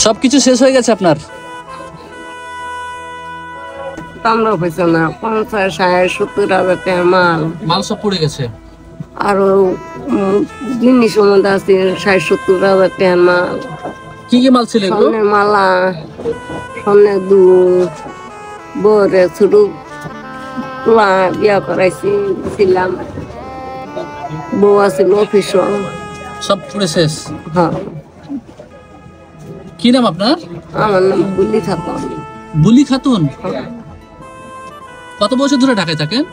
সবকিছু শেষ হয়ে গেছে আপনার? আমরা হয়েছে না 50, 60, 70,000 টাকার মাল। মাল সব পড়ে গেছে। আরো জিনিস মধ্যে আছে 60, 70,000 টাকার মাল। কি কি মাল ছিল এগুলো? স্বর্ণের মালা, স্বর্ণের দুধ, বউরে ছোট পোলা বিয়া করাইছি ছিলাম, বউ আছিল অফিস। সব পুরো শেষ। হ্যাঁ, কি নাম আপনার? আমার নাম বুলি খাতুন। বুলি খাতুন। কত বছর ধরে ঢাকায় থাকেন?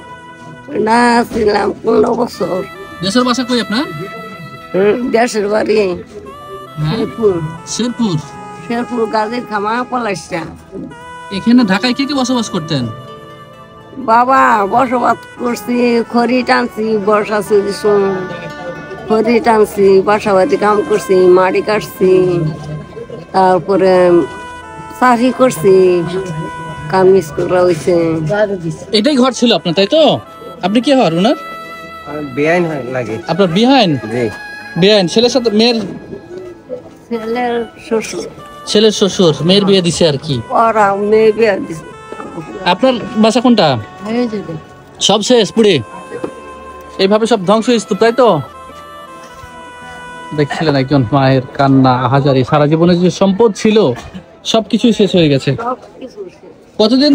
না ছিলাম 15 বছর। দেশের বাসা কই আপনার? দেশের বাড়ি হ্যাঁ, শেরপুর। শেরপুর। শেরপুর গাজীর খামা পলাশটা। এখানে ঢাকায় কে কে বসবাস করতেন? বাবা বসবাস করছি, খড়ি টানছি, বর্ষা চলছি, খড়ি টানছি, বাসাবাড়ি কাম করছি, মাড়ি কাটছি, তারপরে চাকরি করছি, কামিজ করা হয়েছে। এটাই ঘর ছিল আপনার, তাই তো? আপনি কি হন ওনার? বেআইন লাগে। আপনার বিহাইন? জি। বিহাইন ছেলের সাথে মেয়ের? ছেলের শ্বশুর। ছেলের শ্বশুর মেয়ের বিয়ে দিছে আর কি। ওরা মেয়ে বিয়ে দিছে। আপনার বাসা কোনটা? সব শেষ পুড়ে এইভাবে সব ধ্বংস স্তূপ, তাই তো? দেখছিলেন একজন মায়ের কান্না, আহাজারি, সারা জীবনে যে সম্পদ ছিল সবকিছুই শেষ হয়ে গেছে। সবকিছু শেষ। কতদিন